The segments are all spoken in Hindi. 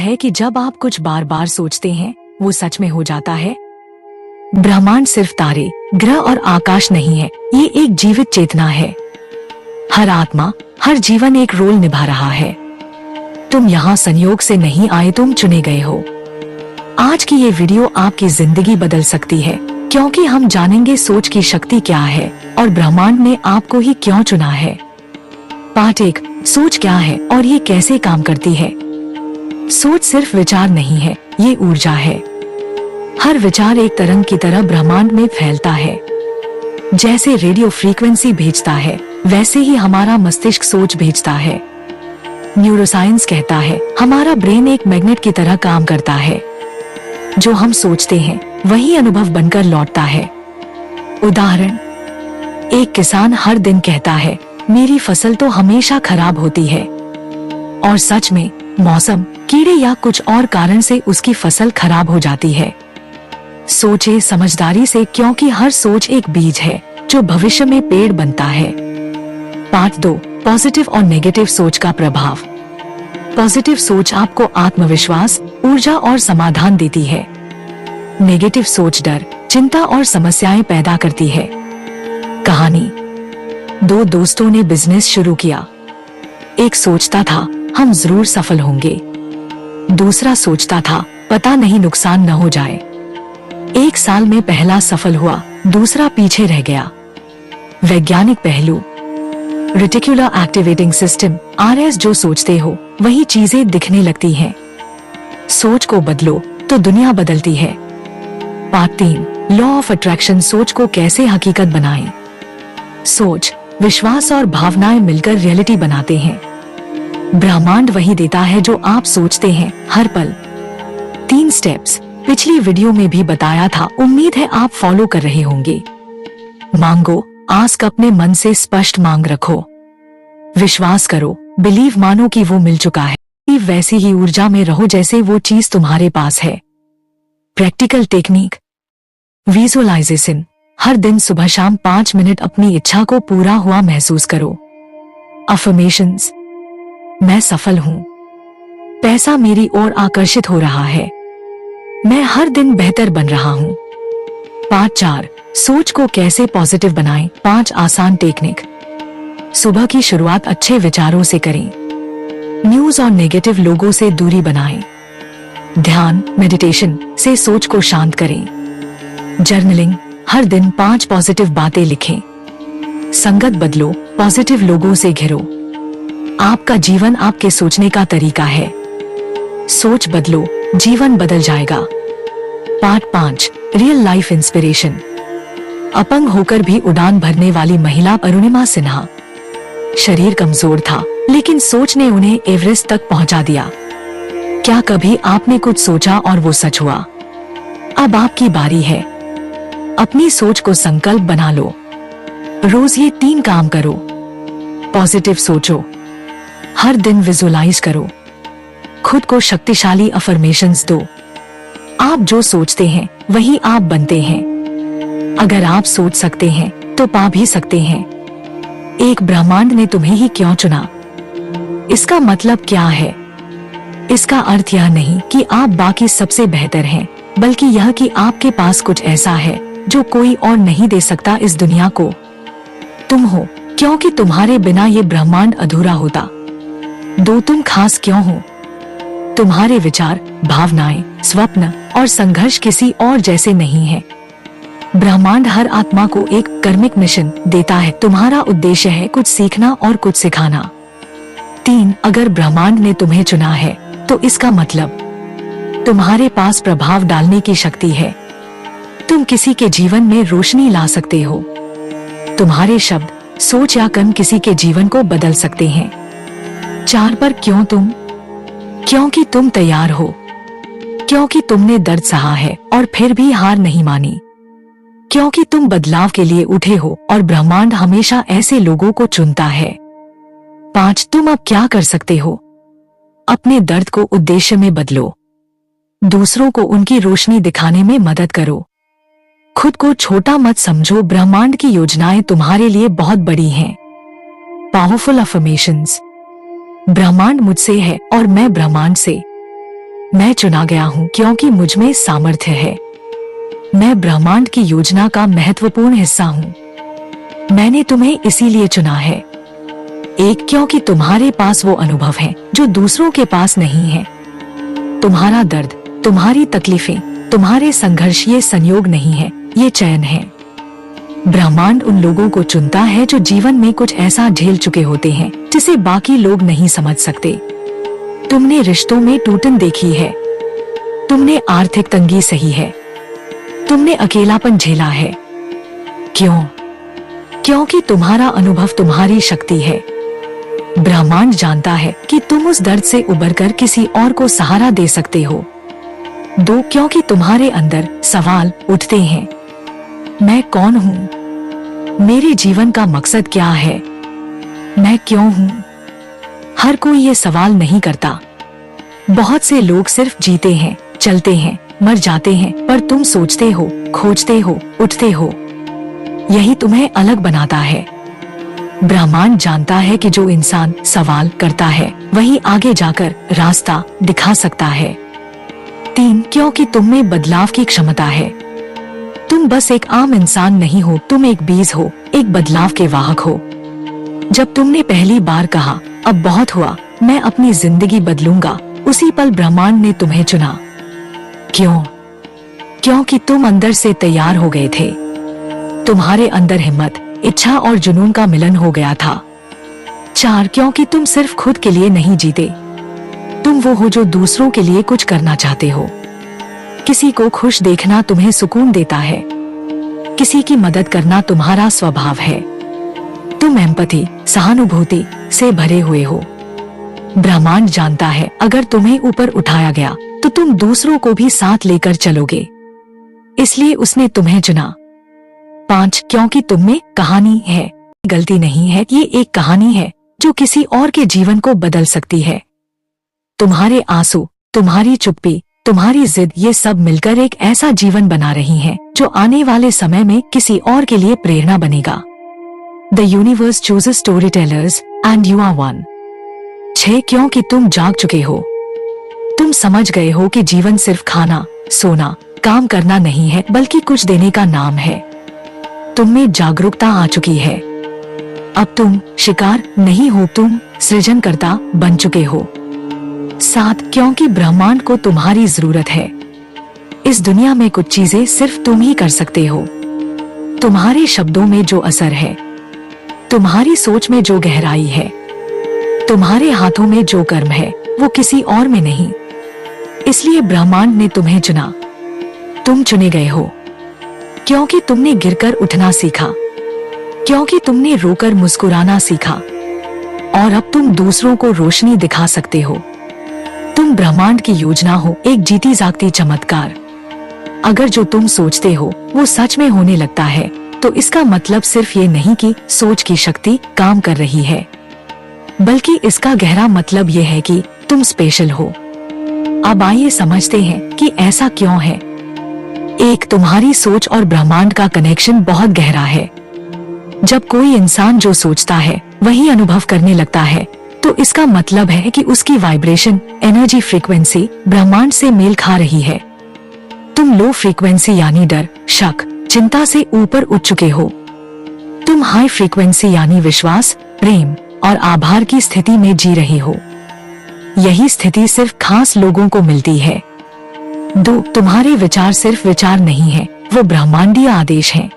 है कि जब आप कुछ बार बार सोचते हैं वो सच में हो जाता है। ब्रह्मांड सिर्फ तारे, ग्रह और आकाश नहीं है, ये एक जीवित चेतना है। हर आत्मा, हर जीवन एक रोल निभा रहा है। तुम यहाँ संयोग से नहीं आए, तुम चुने गए हो। आज की ये वीडियो आपकी जिंदगी बदल सकती है, क्योंकि हम जानेंगे सोच की शक्ति क्या है और ब्रह्मांड ने आपको ही क्यों चुना है। पार्ट 1, सोच क्या है और ये कैसे काम करती है। सोच सिर्फ विचार नहीं है, ये ऊर्जा है। हर विचार एक तरंग की तरह ब्रह्मांड में फैलता है। जैसे रेडियो फ्रीक्वेंसी भेजता है, वैसे ही हमारा मस्तिष्क सोच भेजता है। न्यूरोसाइंस कहता है हमारा ब्रेन एक मैग्नेट की तरह काम करता है। जो हम सोचते हैं वही अनुभव बनकर लौटता है। उदाहरण, एक किसान हर दिन कहता है मेरी फसल तो हमेशा खराब होती है, और सच में मौसम, कीड़े या कुछ और कारण से उसकी फसल खराब हो जाती है। सोचे समझदारी से, क्योंकि हर सोच एक बीज है जो भविष्य में पेड़ बनता है। पार्ट 2, पॉजिटिव और नेगेटिव सोच का प्रभाव। पॉजिटिव सोच आपको आत्मविश्वास, ऊर्जा और समाधान देती है। नेगेटिव सोच डर, चिंता और समस्याएं पैदा करती है। कहानी, 2 दोस्तों ने बिजनेस शुरू किया। एक सोचता था हम जरूर सफल होंगे, दूसरा सोचता था पता नहीं नुकसान न हो जाए। 1 साल में पहला सफल हुआ, दूसरा पीछे रह गया। वैज्ञानिक पहलू, रेटिकुलर एक्टिवेटिंग सिस्टम RS, जो सोचते हो वही चीजें दिखने लगती हैं। सोच को बदलो तो दुनिया बदलती है। पार्ट 3, लॉ ऑफ अट्रैक्शन, सोच को कैसे हकीकत बनाएं। सोच, विश्वास और भावनाएं मिलकर रियलिटी बनाते हैं। ब्रह्मांड वही देता है जो आप सोचते हैं हर पल। 3 स्टेप्स पिछली वीडियो में भी बताया था, उम्मीद है आप फॉलो कर रहे होंगे। मांगो, आस्क, अपने मन से स्पष्ट मांग रखो। विश्वास करो, बिलीव, मानो कि वो मिल चुका है। वैसी ही ऊर्जा में रहो जैसे वो चीज तुम्हारे पास है। प्रैक्टिकल टेक्निक, विजुअलाइजेशन, हर दिन सुबह शाम 5 मिनट अपनी इच्छा को पूरा हुआ महसूस करो। अफर्मेशंस, मैं सफल हूँ, पैसा मेरी ओर आकर्षित हो रहा है, मैं हर दिन बेहतर बन रहा हूँ। पार्ट 4, सोच को कैसे पॉजिटिव बनाएं। 5 आसान टेक्निक। सुबह की शुरुआत अच्छे विचारों से करें। न्यूज और नेगेटिव लोगों से दूरी बनाएं। ध्यान, मेडिटेशन से सोच को शांत करें। जर्नलिंग, हर दिन 5 पॉजिटिव बातें लिखें। संगत बदलो, पॉजिटिव लोगों से घिरो। आपका जीवन आपके सोचने का तरीका है। सोच बदलो, जीवन बदल जाएगा। Part 5, real life inspiration. अपंग होकर भी उड़ान भरने वाली महिला अरुणिमा सिन्हा। शरीर कमजोर था, लेकिन सोच ने उन्हें एवरेस्ट तक पहुंचा दिया। क्या कभी आपने कुछ सोचा और वो सच हुआ? अब आपकी बारी है। अपनी सोच को संकल्प बना लो। रोज ये 3 काम करो। पॉजिटिव सोचो, हर दिन विजुअलाइज करो, खुद को शक्तिशाली अफर्मेशंस दो। आप जो सोचते हैं वही आप बनते हैं। अगर आप सोच सकते हैं तो पा भी सकते हैं। एक ब्रह्मांड ने तुम्हें ही क्यों चुना? इसका मतलब क्या है? इसका अर्थ यह नहीं कि आप बाकी सबसे बेहतर हैं, बल्कि यह कि आपके पास कुछ ऐसा है जो कोई और नहीं दे सकता इस दुनिया को। तुम हो, क्योंकि तुम्हारे बिना ये ब्रह्मांड अधूरा होता। तुम खास क्यों हो? तुम्हारे विचार, भावनाएं, स्वप्न और संघर्ष किसी और जैसे नहीं है। ब्रह्मांड हर आत्मा को एक कर्मिक मिशन देता है। तुम्हारा उद्देश्य है कुछ सीखना और कुछ सिखाना। 3, अगर ब्रह्मांड ने तुम्हें चुना है तो इसका मतलब तुम्हारे पास प्रभाव डालने की शक्ति है। तुम किसी के जीवन में रोशनी ला सकते हो। तुम्हारे शब्द, सोच या कर्म किसी के जीवन को बदल सकते हैं। 4 पर क्यों तुम? क्योंकि तुम तैयार हो, क्योंकि तुमने दर्द सहा है और फिर भी हार नहीं मानी, क्योंकि तुम बदलाव के लिए उठे हो और ब्रह्मांड हमेशा ऐसे लोगों को चुनता है। 5, तुम अब क्या कर सकते हो? अपने दर्द को उद्देश्य में बदलो। दूसरों को उनकी रोशनी दिखाने में मदद करो। खुद को छोटा मत समझो, ब्रह्मांड की योजनाएं तुम्हारे लिए बहुत बड़ी हैं। पावरफुल अफर्मेशंस, ब्रह्मांड मुझसे है और मैं ब्रह्मांड से। मैं चुना गया हूँ क्योंकि मुझ में सामर्थ्य है। मैं ब्रह्मांड की योजना का महत्वपूर्ण हिस्सा हूँ। मैंने तुम्हें इसीलिए चुना है। एक, क्योंकि तुम्हारे पास वो अनुभव है जो दूसरों के पास नहीं है। तुम्हारा दर्द, तुम्हारी तकलीफें, तुम्हारे संघर्ष ये संयोग नहीं है, ये चयन है। ब्रह्मांड उन लोगों को चुनता है जो जीवन में कुछ ऐसा झेल चुके होते हैं जिसे बाकी लोग नहीं समझ सकते। तुमने रिश्तों में टूटन देखी है, तुमने आर्थिक तंगी सही है, तुमने अकेलापन झेला है। क्यों? क्योंकि तुम्हारा अनुभव तुम्हारी शक्ति है। ब्रह्मांड जानता है कि तुम उस दर्द से उबरकर किसी और को सहारा दे सकते हो। 2, क्योंकि तुम्हारे अंदर सवाल उठते हैं, मैं कौन हूँ? मेरे जीवन का मकसद क्या है? मैं क्यों हूँ? हर कोई ये सवाल नहीं करता। बहुत से लोग सिर्फ जीते हैं, चलते हैं, मर जाते हैं, पर तुम सोचते हो, खोजते हो, उठते हो। यही तुम्हें अलग बनाता है। ब्रह्मांड जानता है कि जो इंसान सवाल करता है वही आगे जाकर रास्ता दिखा सकता है। 3, क्योंकि तुम में बदलाव की क्षमता है। तुम बस एक आम इंसान नहीं हो, तुम एक बीज हो, एक बदलाव के वाहक हो। जब तुमने पहली बार कहा, अब बहुत हुआ, मैं अपनी जिंदगी बदलूंगा, उसी पल ब्रह्मांड ने तुम्हें चुना। क्यों? क्योंकि तुम अंदर से तैयार हो गए थे। तुम्हारे अंदर हिम्मत, इच्छा और जुनून का मिलन हो गया था। 4, क्योंकि तुम सिर्फ खुद के लिए नहीं जीते, तुम वो हो जो दूसरों के लिए कुछ करना चाहते हो। किसी को खुश देखना तुम्हें सुकून देता है, किसी की मदद करना तुम्हारा स्वभाव है। तुम एम्पैथी, सहानुभूति से भरे हुए हो। ब्रह्मांड जानता है अगर तुम्हें ऊपर उठाया गया तो तुम दूसरों को भी साथ लेकर चलोगे, इसलिए उसने तुम्हें चुना। 5, क्योंकि तुम में कहानी है, गलती नहीं है, ये एक कहानी है जो किसी और के जीवन को बदल सकती है। तुम्हारे आंसू, तुम्हारी चुप्पी, तुम्हारी जिद, ये सब मिलकर एक ऐसा जीवन बना रही हैं जो आने वाले समय में किसी और के लिए प्रेरणा बनेगा। The universe chooses story tellers and you are one. 6, क्योंकि तुम जाग चुके हो। तुम समझ गए हो कि जीवन सिर्फ खाना, सोना, काम करना नहीं है, बल्कि कुछ देने का नाम है। तुम में जागरूकता आ चुकी है। अब तुम शिकार नहीं हो, तुम सृजनकर्ता बन चुके हो। 7, क्योंकि ब्रह्मांड को तुम्हारी जरूरत है। इस दुनिया में कुछ चीजें सिर्फ तुम ही कर सकते हो। तुम्हारे शब्दों में जो असर है, तुम्हारी सोच में जो गहराई है, तुम्हारे हाथों में जो कर्म है, वो किसी और में नहीं। इसलिए ब्रह्मांड ने तुम्हें चुना। तुम चुने गए हो क्योंकि तुमने गिरकर उठना सीखा, क्योंकि तुमने रोकर मुस्कुराना सीखा, और अब तुम दूसरों को रोशनी दिखा सकते हो। तुम ब्रह्मांड की योजना हो, एक जीती जागती चमत्कार। अगर जो तुम सोचते हो वो सच में होने लगता है तो इसका मतलब सिर्फ ये नहीं कि सोच की शक्ति काम कर रही है, बल्कि इसका गहरा मतलब ये है कि तुम स्पेशल हो। अब आइए समझते हैं कि ऐसा क्यों है। 1, तुम्हारी सोच और ब्रह्मांड का कनेक्शन बहुत गहरा है। जब कोई इंसान जो सोचता है वही अनुभव करने लगता है तो इसका मतलब है कि उसकी वाइब्रेशन, एनर्जी, फ्रीक्वेंसी ब्रह्मांड से मेल खा रही है। तुम लो फ्रीक्वेंसी यानी डर, शक, चिंता से ऊपर उठ चुके हो। तुम हाई फ्रीक्वेंसी यानी विश्वास, प्रेम और आभार की स्थिति में जी रहे हो। यही स्थिति सिर्फ खास लोगों को मिलती है। 2, तुम्हारे विचार सिर्फ विचार नहीं है, वो ब्रह्मांडीय आदेश हैं।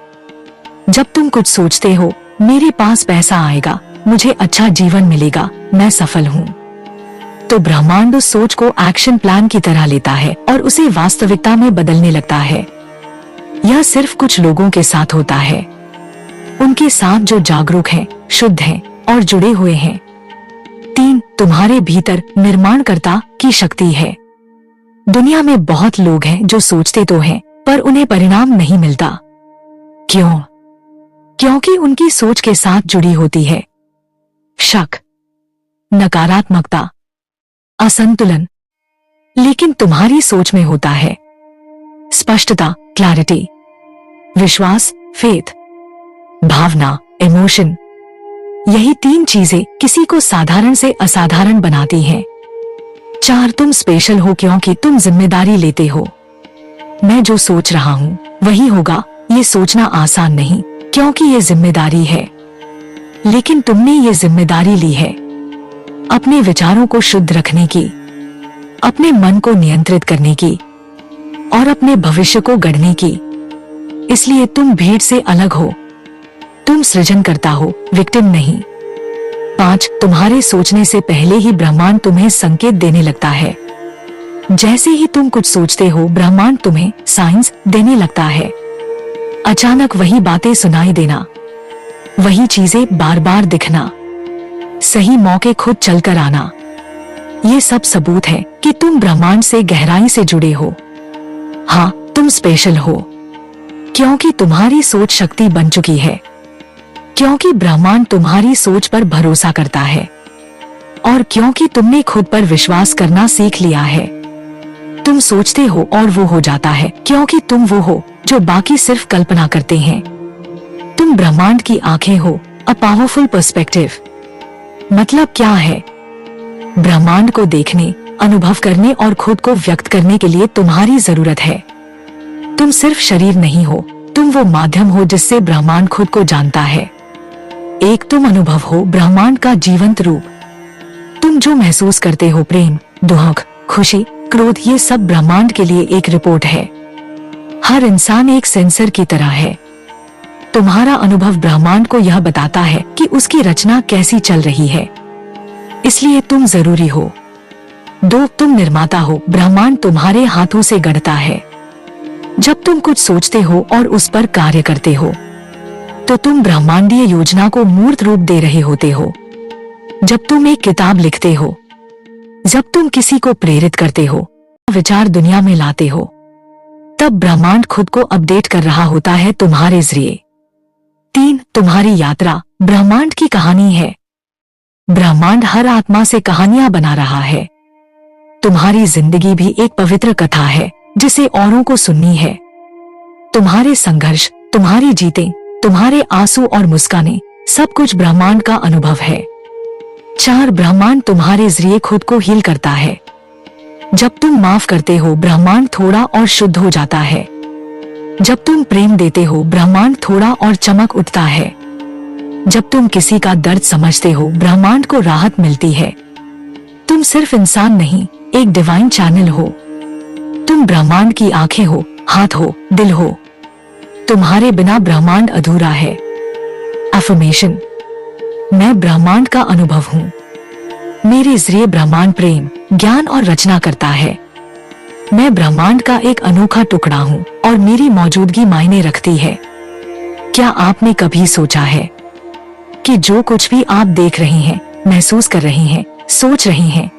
जब तुम कुछ सोचते हो, मेरे पास पैसा आएगा, मुझे अच्छा जीवन मिलेगा, मैं सफल हूँ, तो ब्रह्मांड उस सोच को एक्शन प्लान की तरह लेता है और उसे वास्तविकता में बदलने लगता है। यह सिर्फ कुछ लोगों के साथ होता है, उनके साथ जो जागरूक हैं, शुद्ध हैं और जुड़े हुए हैं। 3, तुम्हारे भीतर निर्माणकर्ता की शक्ति है। दुनिया में बहुत लोग हैं जो सोचते तो हैं पर उन्हें परिणाम नहीं मिलता। क्यों? क्योंकि उनकी सोच के साथ जुड़ी होती है शक, नकारात्मकता, असंतुलन। लेकिन तुम्हारी सोच में होता है स्पष्टता, क्लैरिटी, विश्वास, फेथ, भावना, इमोशन। यही 3 चीजें किसी को साधारण से असाधारण बनाती हैं। 4 तुम स्पेशल हो क्योंकि तुम जिम्मेदारी लेते हो। मैं जो सोच रहा हूँ वही होगा, ये सोचना आसान नहीं क्योंकि ये जिम्मेदारी है, लेकिन तुमने ये जिम्मेदारी ली है अपने विचारों को शुद्ध रखने की, अपने मन को नियंत्रित करने की और अपने भविष्य को गढ़ने की। इसलिए तुम भीड़ से अलग हो, तुम सृजन करता हो, विक्टिम नहीं। 5 तुम्हारे सोचने से पहले ही ब्रह्मांड तुम्हें संकेत देने लगता है। जैसे ही तुम कुछ सोचते हो ब्रह्मांड तुम्हें साइंस देने लगता है। अचानक वही बातें सुनाई देना, वही चीजें बार बार दिखना, सही मौके खुद चलकर आना, ये सब सबूत है कि तुम ब्रह्मांड से गहराई से जुड़े हो। हाँ, तुम स्पेशल हो क्योंकि तुम्हारी सोच शक्ति बन चुकी है, क्योंकि ब्रह्मांड तुम्हारी सोच पर भरोसा करता है और क्योंकि तुमने खुद पर विश्वास करना सीख लिया है। तुम सोचते हो और वो हो जाता है क्योंकि तुम वो हो जो बाकी सिर्फ कल्पना करते हैं। तुम ब्रह्मांड की आंखें हो, अ पावरफुल पर्सपेक्टिव। मतलब क्या है? ब्रह्मांड को देखने, अनुभव करने और खुद को व्यक्त करने के लिए तुम्हारी जरूरत है। तुम सिर्फ शरीर नहीं हो, तुम वो माध्यम हो जिससे ब्रह्मांड खुद को जानता है। एक तुम अनुभव हो, ब्रह्मांड का जीवंत रूप। तुम जो महसूस करते हो, प्रेम, दुख, खुशी, क्रोध, ये सब ब्रह्मांड के लिए एक रिपोर्ट है। हर इंसान एक सेंसर की तरह है। तुम्हारा अनुभव ब्रह्मांड को यह बताता है कि उसकी रचना कैसी चल रही है। इसलिए तुम जरूरी हो। 2 तुम निर्माता हो, ब्रह्मांड तुम्हारे हाथों से गढ़ता है। जब तुम कुछ सोचते हो और उस पर कार्य करते हो तो तुम ब्रह्मांडीय योजना को मूर्त रूप दे रहे होते हो। जब तुम एक किताब लिखते हो, जब तुम किसी को प्रेरित करते हो, विचार दुनिया में लाते हो, तब ब्रह्मांड खुद को अपडेट कर रहा होता है तुम्हारे जरिए। 3 तुम्हारी यात्रा ब्रह्मांड की कहानी है। ब्रह्मांड हर आत्मा से कहानियां बना रहा है। तुम्हारी जिंदगी भी एक पवित्र कथा है जिसे औरों को सुननी है। तुम्हारे संघर्ष, तुम्हारी जीतें, तुम्हारे आंसू और मुस्कानें, सब कुछ ब्रह्मांड का अनुभव है। 4 ब्रह्मांड तुम्हारे जरिए खुद को हील करता है। जब तुम माफ करते हो, ब्रह्मांड थोड़ा और शुद्ध हो जाता है। जब तुम प्रेम देते हो, ब्रह्मांड थोड़ा और चमक उठता है। जब तुम किसी का दर्द समझते हो, ब्रह्मांड को राहत मिलती है। तुम सिर्फ इंसान नहीं, एक डिवाइन चैनल हो। तुम ब्रह्मांड की आंखें हो, हाथ हो, दिल हो। तुम्हारे बिना ब्रह्मांड अधूरा है। अफर्मेशन, मैं ब्रह्मांड का अनुभव हूँ। मेरे जरिए ब्रह्मांड प्रेम, ज्ञान और रचना करता है। मैं ब्रह्मांड का एक अनोखा टुकड़ा हूँ और मेरी मौजूदगी मायने रखती है। क्या आपने कभी सोचा है कि जो कुछ भी आप देख रहे हैं, महसूस कर रहे हैं, सोच रहे हैं,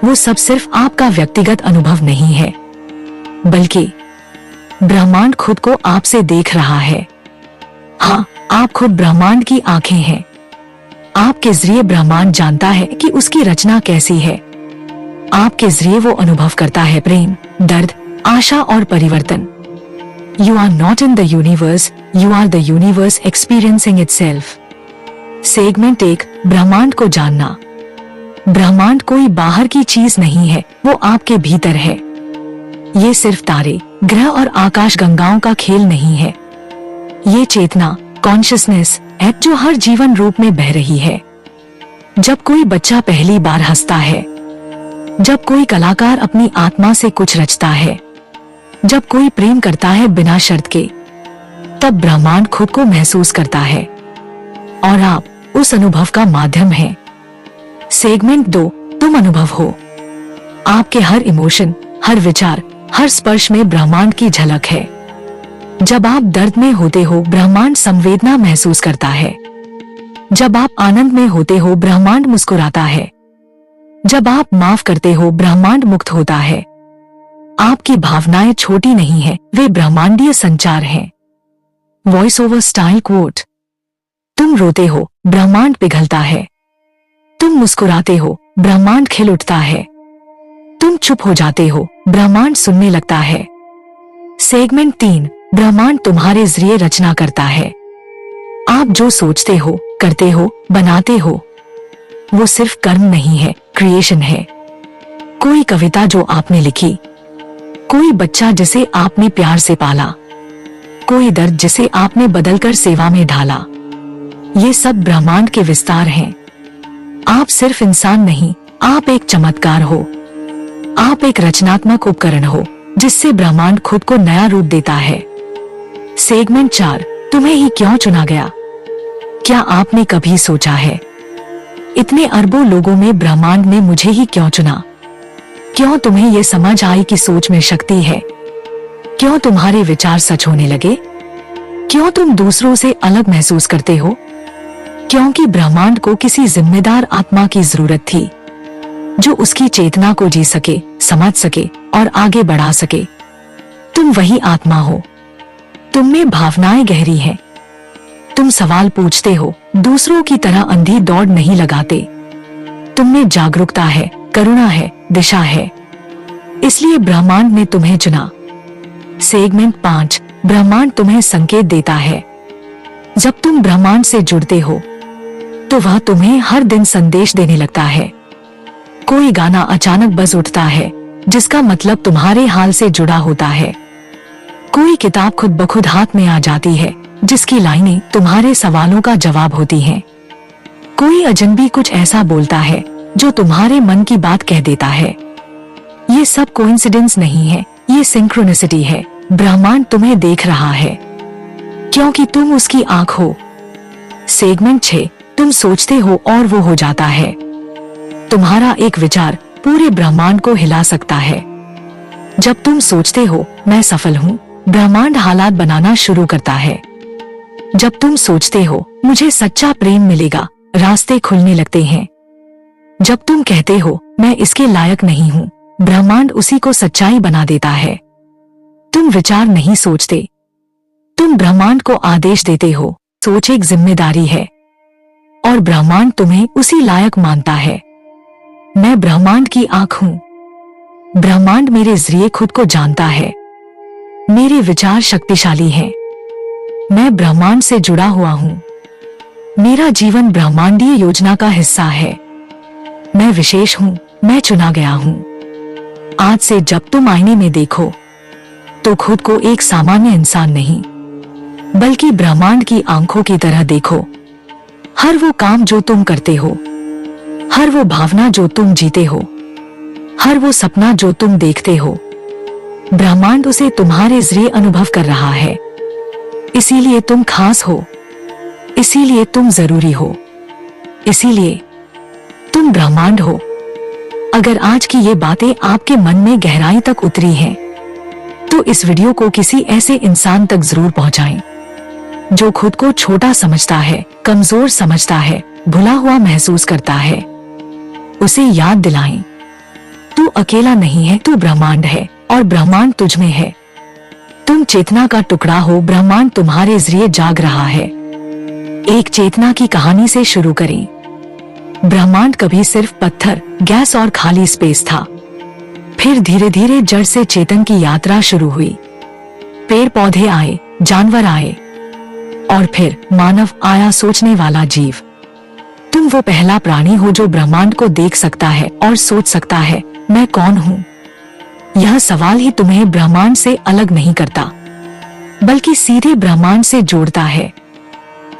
वो सब सिर्फ आपका व्यक्तिगत अनुभव नहीं है, बल्कि ब्रह्मांड खुद को आपसे देख रहा है। हाँ, आप खुद ब्रह्मांड की आंखें हैं। आपके जरिए ब्रह्मांड जानता है कि उसकी रचना कैसी है। आपके जरिए वो अनुभव करता है प्रेम, दर्द, आशा और परिवर्तन। You are not in the universe, you are the universe experiencing itself. Segment 1, ब्रह्मांड को जानना। ब्रह्मांड कोई बाहर की चीज नहीं है, वो आपके भीतर है। ये सिर्फ तारे, ग्रह और आकाश गंगाओं का खेल नहीं है। ये चेतना, कॉन्शियसनेस है जो हर जीवन रूप में बह रही है। जब कोई बच्चा पहली बार हंसता है, जब कोई कलाकार अपनी आत्मा से कुछ रचता है, जब कोई प्रेम करता है बिना शर्त के, तब ब्रह्मांड खुद को महसूस करता है और आप उस अनुभव का माध्यम हैं। सेगमेंट 2, तुम अनुभव हो। आपके हर इमोशन, हर विचार, हर स्पर्श में ब्रह्मांड की झलक है। जब आप दर्द में होते हो, ब्रह्मांड संवेदना महसूस करता है। जब आप आनंद में होते हो, ब्रह्मांड मुस्कुराता है। जब आप माफ करते हो, ब्रह्मांड मुक्त होता है। आपकी भावनाएं छोटी नहीं है, वे ब्रह्मांडीय संचार हैं। वॉइस ओवर स्टाइल कोट, तुम रोते हो, ब्रह्मांड पिघलता है। तुम मुस्कुराते हो, ब्रह्मांड खिल उठता है। तुम चुप हो जाते हो, ब्रह्मांड सुनने लगता है। सेगमेंट 3, ब्रह्मांड तुम्हारे जरिए रचना करता है। आप जो सोचते हो, करते हो, बनाते हो, वो सिर्फ कर्म नहीं है, क्रिएशन है। कोई कविता जो आपने लिखी, कोई बच्चा जिसे आपने प्यार से पाला, कोई दर्द जिसे आपने बदलकर सेवा में ढाला। ये सब ब्रह्मांड के विस्तार हैं। आप सिर्फ इंसान नहीं, आप एक चमत्कार हो। आप एक रचनात्मक उपकरण हो जिससे ब्रह्मांड खुद को नया रूप देता है। सेगमेंट 4, तुम्हें ही क्यों चुना गया? क्या आपने कभी सोचा है, इतने अरबों लोगों में ब्रह्मांड ने मुझे ही क्यों चुना? क्यों तुम्हें ये समझ आई कि सोच में शक्ति है? क्यों तुम्हारे विचार सच होने लगे? क्यों तुम दूसरों से अलग महसूस करते हो? क्योंकि ब्रह्मांड को किसी जिम्मेदार आत्मा की जरूरत थी जो उसकी चेतना को जी सके, समझ सके और आगे बढ़ा सके। तुम वही आत्मा हो। तुम में भावनाएं गहरी हैं। तुम सवाल पूछते हो, दूसरों की तरह अंधी दौड़ नहीं लगाते। तुम में जागरूकता है, करुणा है, दिशा है। इसलिए ब्रह्मांड ने तुम्हें चुना। सेगमेंट 5, ब्रह्मांड तुम्हें संकेत देता है। जब तुम ब्रह्मांड से जुड़ते हो तो वह तुम्हें हर दिन संदेश देने लगता है। कोई गाना अचानक बज उठता है जिसका मतलब तुम्हारे हाल से जुड़ा होता है। कोई किताब खुद ब खुद हाथ में आ जाती है जिसकी लाइनें तुम्हारे सवालों का जवाब होती हैं। कोई अजनबी कुछ ऐसा बोलता है जो तुम्हारे मन की बात कह देता है। ये सब कोइंसिडेंस नहीं है, ये सिंक्रोनिसिटी है। ब्रह्मांड तुम्हें देख रहा है क्योंकि तुम उसकी आंख हो। सेगमेंट 6, तुम सोचते हो और वो हो जाता है। तुम्हारा एक विचार पूरे ब्रह्मांड को हिला सकता है। जब तुम सोचते हो मैं सफल हूँ, ब्रह्मांड हालात बनाना शुरू करता है। जब तुम सोचते हो मुझे सच्चा प्रेम मिलेगा, रास्ते खुलने लगते हैं। जब तुम कहते हो मैं इसके लायक नहीं हूँ, ब्रह्मांड उसी को सच्चाई बना देता है। तुम विचार नहीं सोचते, तुम ब्रह्मांड को आदेश देते हो। सोच एक जिम्मेदारी है और ब्रह्मांड तुम्हें उसी लायक मानता है। मैं ब्रह्मांड की आंख हूं। ब्रह्मांड मेरे जरिए खुद को जानता है। मेरे विचार शक्तिशाली हैं। मैं ब्रह्मांड से जुड़ा हुआ हूं। मेरा जीवन ब्रह्मांडीय योजना का हिस्सा है। मैं विशेष हूं, मैं चुना गया हूं। आज से जब तुम आईने में देखो तो खुद को एक सामान्य इंसान नहीं बल्कि ब्रह्मांड की आंखों की तरह देखो। हर वो काम जो तुम करते हो, हर वो भावना जो तुम जीते हो, हर वो सपना जो तुम देखते हो, ब्रह्मांड उसे तुम्हारे जरिए अनुभव कर रहा है। इसीलिए तुम खास हो, इसीलिए तुम जरूरी हो, इसीलिए तुम ब्रह्मांड हो। अगर आज की ये बातें आपके मन में गहराई तक उतरी हैं, तो इस वीडियो को किसी ऐसे इंसान तक जरूर पहुंचाएं जो खुद को छोटा समझता है, कमजोर समझता है, भुला हुआ महसूस करता है। उसे याद दिलाएं, तू अकेला नहीं है, तू ब्रह्मांड है और ब्रह्मांड तुझ में है। तुम चेतना का टुकड़ा हो, ब्रह्मांड तुम्हारे जरिए जाग रहा है। एक चेतना की कहानी से शुरू करें। ब्रह्मांड कभी सिर्फ पत्थर, गैस और खाली स्पेस था। फिर धीरे धीरे जड़ से चेतन की यात्रा शुरू हुई। पेड़ पौधे आए, जानवर आए और फिर मानव आया, सोचने वाला जीव। तुम वो पहला प्राणी हो जो ब्रह्मांड को देख सकता है और सोच सकता है, मैं कौन हूँ? यह सवाल ही तुम्हें ब्रह्मांड से अलग नहीं करता, बल्कि सीधे ब्रह्मांड से जोड़ता है।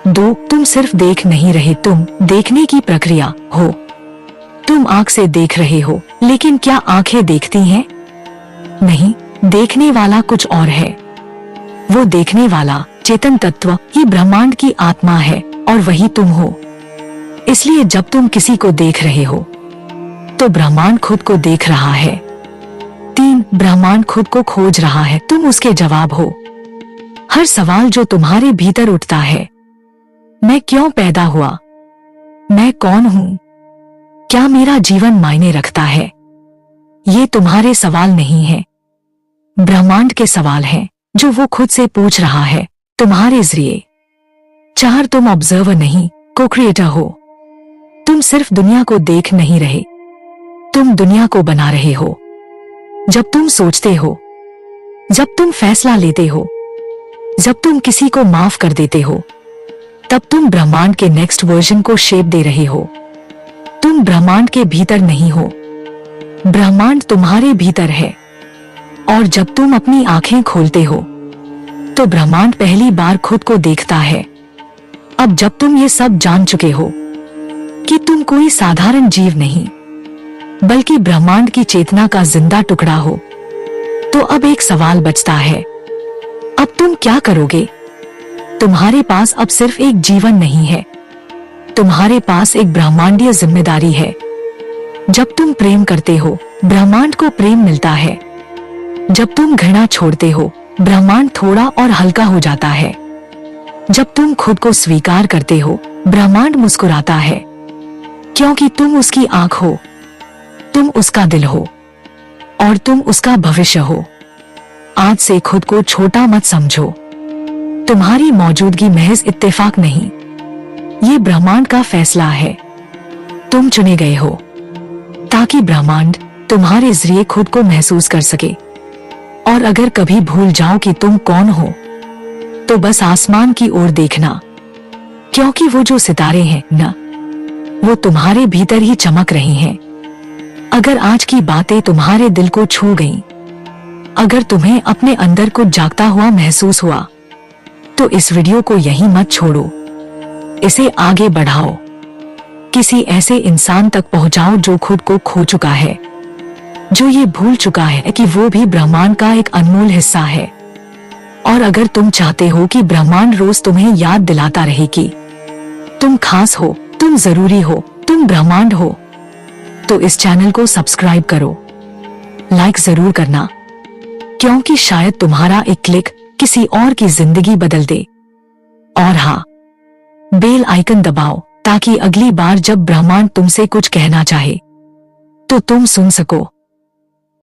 2, तुम सिर्फ देख नहीं रहे, तुम देखने की प्रक्रिया हो। तुम आंख से देख रहे हो, लेकिन क्या आंखें देखती हैं? नहीं, देखने वाला कुछ और है। वो देखने वाला चेतन तत्व ही ब्रह्मांड की आत्मा है और वही तुम हो। इसलिए जब तुम किसी को देख रहे हो तो ब्रह्मांड खुद को देख रहा है। 3, ब्रह्मांड खुद को खोज रहा है, तुम उसके जवाब हो। हर सवाल जो तुम्हारे भीतर उठता है, मैं क्यों पैदा हुआ, मैं कौन हूँ, क्या मेरा जीवन मायने रखता है, ये तुम्हारे सवाल नहीं है, ब्रह्मांड के सवाल हैं जो वो खुद से पूछ रहा है तुम्हारे जरिए। 4, तुम ऑब्जर्वर नहीं, को क्रिएटर हो। तुम सिर्फ दुनिया को देख नहीं रहे, तुम दुनिया को बना रहे हो। जब तुम सोचते हो, जब तुम फैसला लेते हो, जब तुम किसी को माफ कर देते हो, तब तुम ब्रह्मांड के नेक्स्ट वर्जन को शेप दे रहे हो। तुम ब्रह्मांड के भीतर नहीं हो, ब्रह्मांड तुम्हारे भीतर है और जब तुम अपनी आंखें खोलते हो तो ब्रह्मांड पहली बार खुद को देखता है। अब जब तुम ये सब जान चुके हो कि तुम कोई साधारण जीव नहीं बल्कि ब्रह्मांड की चेतना का जिंदा टुकड़ा हो, तो अब एक सवाल बचता है, अब तुम क्या करोगे? तुम्हारे पास अब सिर्फ एक जीवन नहीं है, तुम्हारे पास एक ब्रह्मांडीय जिम्मेदारी है। जब तुम प्रेम करते हो ब्रह्मांड को प्रेम मिलता है। जब तुम घृणा छोड़ते हो ब्रह्मांड थोड़ा और हल्का हो जाता है। जब तुम खुद को स्वीकार करते हो ब्रह्मांड मुस्कुराता है, क्योंकि तुम उसकी आंख हो, तुम उसका दिल हो और तुम उसका भविष्य हो। आज से खुद को छोटा मत समझो। तुम्हारी मौजूदगी महज इत्तेफाक नहीं, ये ब्रह्मांड का फैसला है। तुम चुने गए हो ताकि ब्रह्मांड तुम्हारे जरिए खुद को महसूस कर सके। और अगर कभी भूल जाओ कि तुम कौन हो, तो बस आसमान की ओर देखना, क्योंकि वो जो सितारे हैं ना, वो तुम्हारे भीतर ही चमक रही हैं। अगर आज की बातें तुम्हारे दिल को छू गईं, अगर तुम्हें अपने अंदर कुछ जागता हुआ महसूस हुआ, तो इस वीडियो को यहीं मत छोड़ो, इसे आगे बढ़ाओ, किसी ऐसे इंसान तक पहुंचाओ जो खुद को खो चुका है, जो ये भूल चुका है कि वो भी ब्रह्मांड का एक अनमोल हिस्सा है। और अगर तुम चाहते हो कि ब्रह्मांड रोज तुम्हें याद दिलाता रहे कि तुम खास हो, तुम जरूरी हो, तुम ब्रह्मांड हो, तो इस चैनल को सब्सक्राइब करो, लाइक जरूर करना, क्योंकि शायद तुम्हारा एक क्लिक किसी और की जिंदगी बदल दे। और हाँ, बेल आइकन दबाओ ताकि अगली बार जब ब्रह्मांड तुमसे कुछ कहना चाहे तो तुम सुन सको।